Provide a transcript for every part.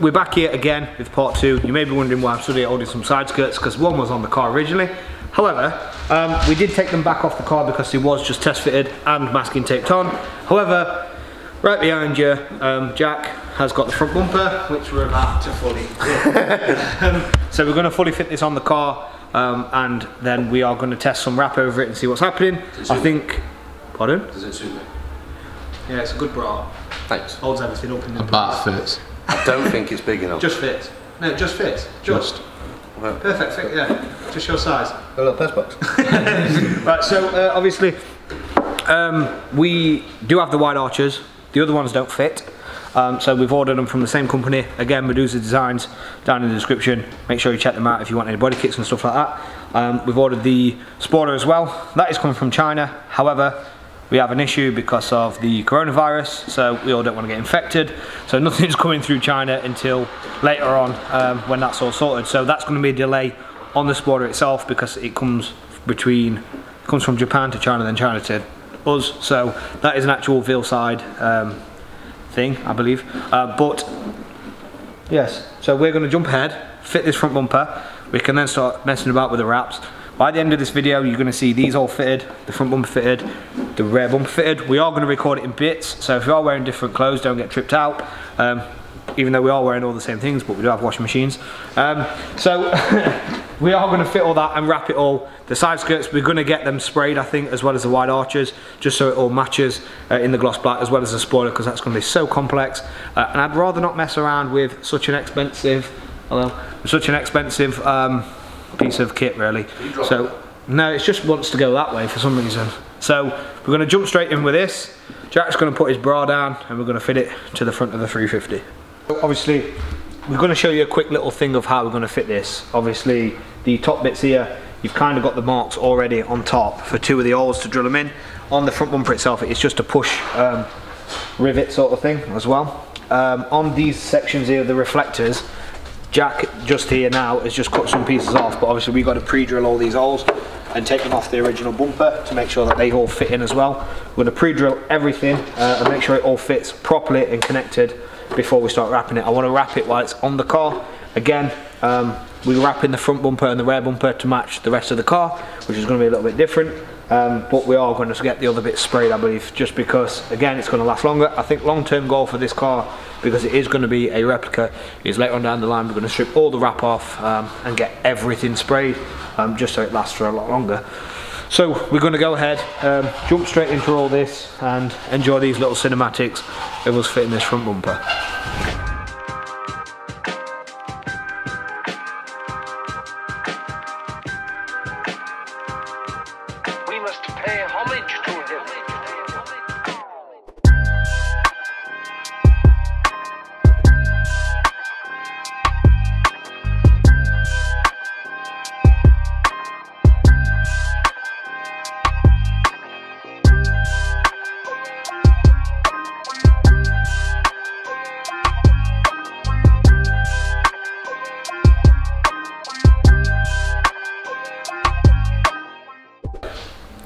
we're back here again with part 2. You may be wondering why I'm suddenly holding some side skirts, because one was on the car originally. However, we did take them back off the car because it was just test fitted and masking taped on. However, right behind you, Jack has got the front bumper, which we're about to fully so we're going to fully fit this on the car, and then we are going to test some wrap over it and see what's happening. I think... Pardon? Does it suit me? Yeah, it's a good bra. Thanks. Holds everything up in the That fits. I don't think it's big enough. Just fits. No, it just fits. Just. Well, Perfect fit, yeah. Just your size. a little pest box. Right, so obviously we do have the wide arches. The other ones don't fit. So we've ordered them from the same company. Again, Medusa Designs down in the description. Make sure you check them out if you want any body kits and stuff like that. We've ordered the spoiler as well. That is coming from China. However, we have an issue because of the coronavirus, so we all don't want to get infected. So nothing's coming through China until later on when that's all sorted. So that's going to be a delay on the spoiler itself because it comes from Japan to China, then China to us. So that is an actual Veilside thing, I believe. But yes, so we're going to jump ahead, fit this front bumper. We can then start messing about with the wraps. By the end of this video, you're going to see these all fitted, the front bumper fitted, the rear bumper fitted. We are going to record it in bits, so if you are wearing different clothes, don't get tripped out. Even though we are wearing all the same things, but we do have washing machines. So we are going to fit all that and wrap it all. The side skirts, we're going to get them sprayed, I think, as well as the wide arches, just so it all matches in the gloss black, as well as the spoiler, because that's going to be so complex. And I'd rather not mess around with such an expensive, piece of kit, really. So no, it just wants to go that way for some reason. So we're going to jump straight in with this. Jack's going to put his bra down and we're going to fit it to the front of the 350. So obviously we're going to show you a quick little thing of how we're going to fit this. Obviously the top bits here, you've kind of got the marks already on top for 2 of the holes to drill them in. On the front bumper itself, it's just a push rivet sort of thing as well. On these sections here, the reflectors, Jack just here now has just cut some pieces off, but obviously we've got to pre-drill all these holes and take them off the original bumper to make sure that they all fit in as well. We're going to pre-drill everything and make sure it all fits properly and connected before we start wrapping it. I want to wrap it while it's on the car. Again, we're wrapping the front bumper and the rear bumper to match the rest of the car, which is going to be a little bit different. But we are going to get the other bits sprayed, I believe, just because, again, it's going to last longer. I think long-term goal for this car, because it is going to be a replica, is later on down the line we're going to strip all the wrap off and get everything sprayed, just so it lasts for a lot longer. So we're going to go ahead, jump straight into all this and enjoy these little cinematics of us fitting this front bumper. We must pay homage to him.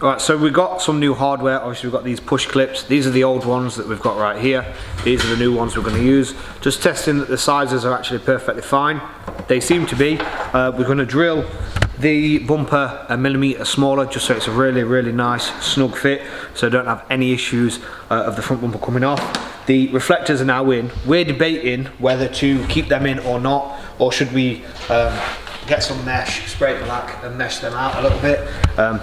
Alright, so we've got some new hardware. Obviously we've got these push clips. These are the old ones that we've got right here. These are the new ones we're going to use. Just testing that the sizes are actually perfectly fine. They seem to be. We're going to drill the bumper a millimetre smaller, just so it's a really nice snug fit, so don't have any issues of the front bumper coming off. The reflectors are now in. We're debating whether to keep them in or not, or should we get some mesh, spray it black and mesh them out a little bit,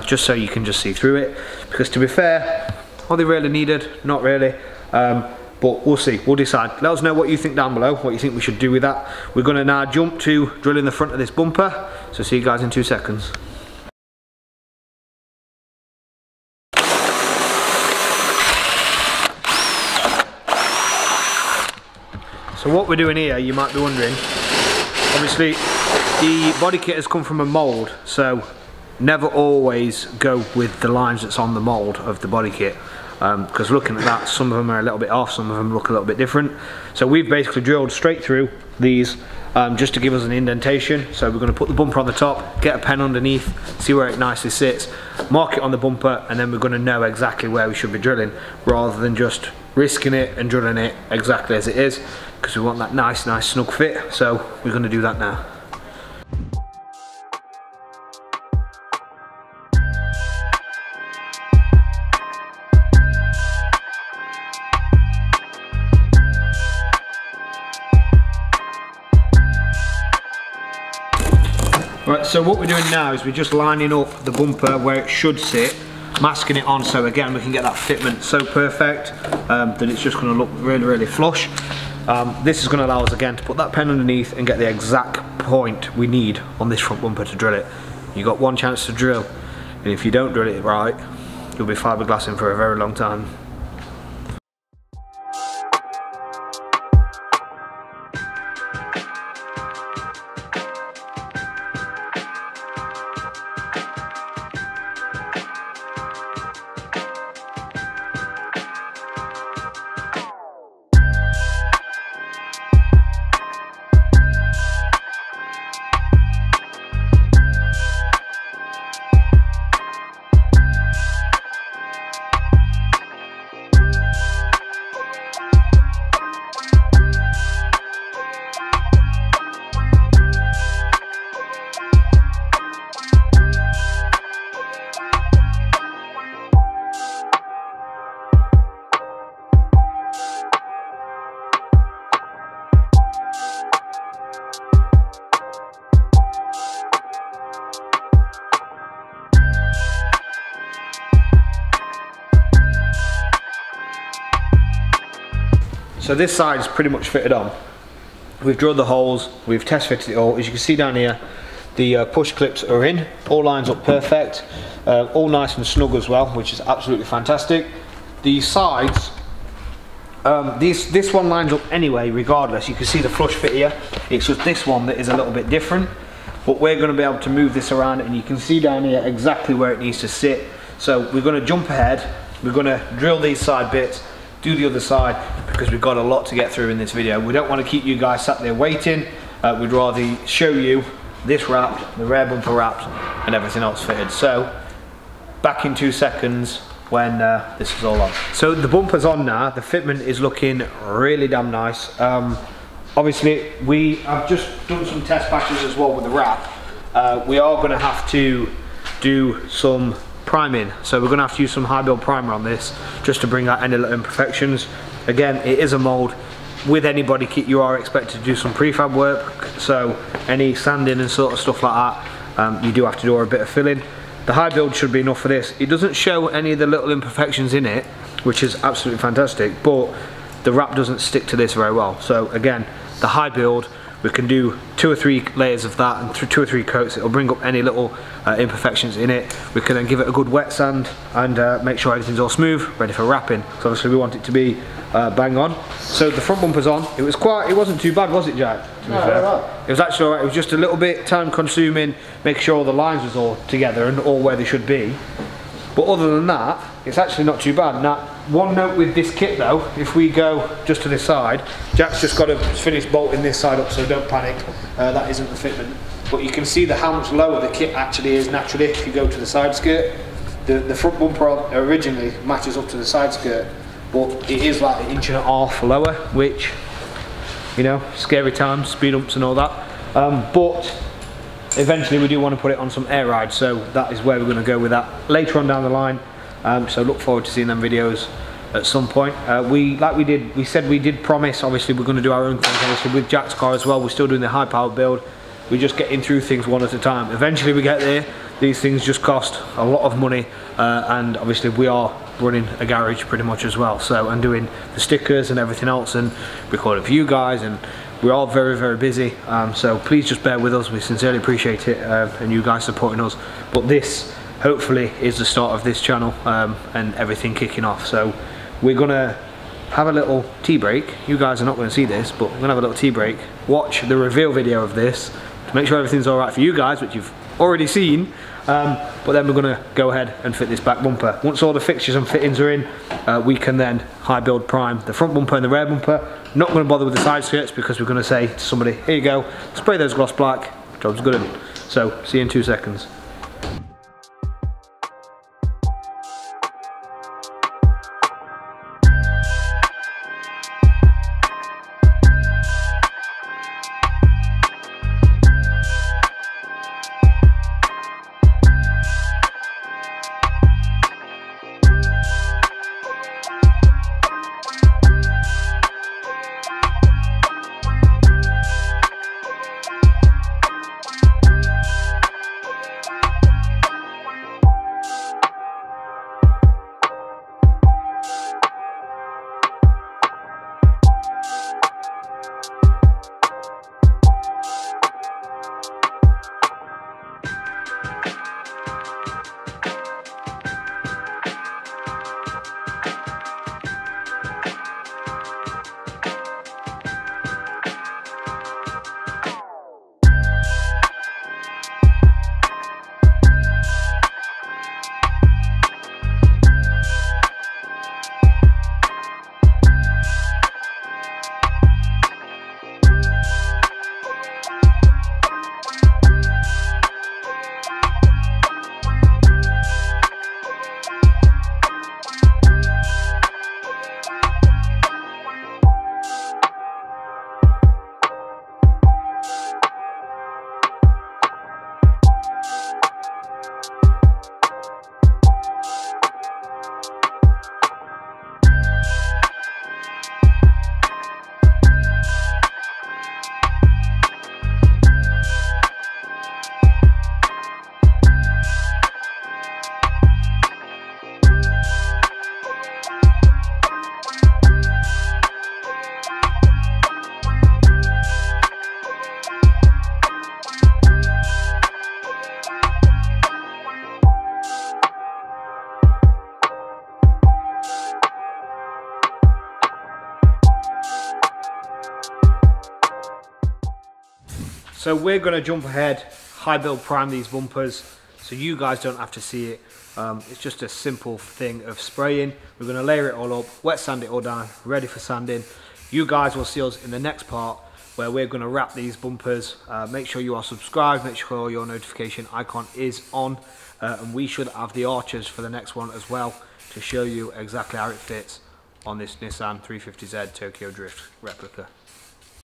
just so you can just see through it. Because to be fair, are they really needed? Not really. But we'll see, we'll decide. Let us know what you think down below, what you think we should do with that. We're going to now jump to drilling the front of this bumper, so see you guys in 2 seconds. So what we're doing here, you might be wondering, obviously the body kit has come from a mould, so never always go with the lines that's on the mould of the body kit, because looking at that, some of them are a little bit off, some of them look a little bit different. So we've basically drilled straight through these just to give us an indentation. So we're going to put the bumper on the top, get a pen underneath, see where it nicely sits, mark it on the bumper, and then we're going to know exactly where we should be drilling, rather than just risking it and drilling it exactly as it is. because we want that nice snug fit. So we're going to do that now. Right, so what we're doing now is we're just lining up the bumper where it should sit, masking it on, so again we can get that fitment so perfect that it's just going to look really flush. This is going to allow us again to put that pen underneath and get the exact point we need on this front bumper to drill it. You've got one chance to drill, and if you don't drill it right, you'll be fiberglassing for a very long time. So this side is pretty much fitted on. We've drilled the holes, we've test fitted it all. As you can see down here, the push clips are in, all lines up perfect, all nice and snug as well, which is absolutely fantastic. The sides, this one lines up anyway regardless. You can see the flush fit here. It's just this one that is a little bit different, but we're going to be able to move this around, and you can see down here exactly where it needs to sit. So we're going to jump ahead, we're going to drill these side bits, do the other side, because we've got a lot to get through in this video. We don't want to keep you guys sat there waiting. We'd rather show you this wrapped, the rear bumper wrapped, and everything else fitted. So back in 2 seconds when this is all on. So the bumper's on now, the fitment is looking really damn nice. Obviously I've just done some test patches as well with the wrap. We are going to have to do some priming, so we're going to have to use some high build primer on this just to bring out any little imperfections. Again, it is a mould. With any body kit you are expected to do some prefab work, so any sanding and sort of stuff like that, you do have to do a bit of filling. The high build should be enough for this. It doesn't show any of the little imperfections in it, which is absolutely fantastic, but the wrap doesn't stick to this very well. So again, the high build, we can do 2 or 3 layers of that and 2 or 3 coats. It'll bring up any little imperfections in it. We can then give it a good wet sand and make sure everything's all smooth, ready for wrapping. So obviously we want it to be bang on. So the front bumper's on. It wasn't too bad, was it, Jack? To be fair. Right. It was actually alright. It was just a little bit time consuming, making sure all the lines was all together and all where they should be. But other than that, it's actually not too bad. Now, one note with this kit though, if we go just to this side, Jack's just got to finish bolting this side up, so don't panic. That isn't the fitment. But you can see how much lower the kit actually is naturally if you go to the side skirt. The front bumper originally matches up to the side skirt, but it is like 1.5 inches lower, which, you know, scary times, speed ups and all that. But eventually we do want to put it on some air rides, so that is where we're going to go with that later on down the line. So look forward to seeing them videos at some point. We said we did promise, obviously we're going to do our own thing, obviously with Jack's car as well. We're still doing the high power build. We're just getting through things one at a time. Eventually we get there. These things just cost a lot of money, and obviously we are running a garage pretty much as well, so, and doing the stickers and everything else and recording for you guys, and we're all very busy, so please just bear with us. We sincerely appreciate it, and you guys supporting us. But this hopefully is the start of this channel and everything kicking off. So we're gonna have a little tea break. You guys are not going to see this, but we're gonna have a little tea break, watch the reveal video of this to make sure everything's all right for you guys, which you've already seen, but then we're gonna go ahead and fit this back bumper. Once all the fixtures and fittings are in, we can then high build prime the front bumper and the rear bumper. Not going to bother with the side skirts because we're going to say to somebody, here you go, spray those gloss black, job's good. So see you in 2 seconds. So we're going to jump ahead, high build prime these bumpers so you guys don't have to see it. It's just a simple thing of spraying. We're going to layer it all up, wet sand it all down, ready for sanding. You guys will see us in the next part where we're going to wrap these bumpers. Make sure you are subscribed, make sure your notification icon is on, and we should have the arches for the next one as well to show you exactly how it fits on this Nissan 350Z Tokyo Drift replica.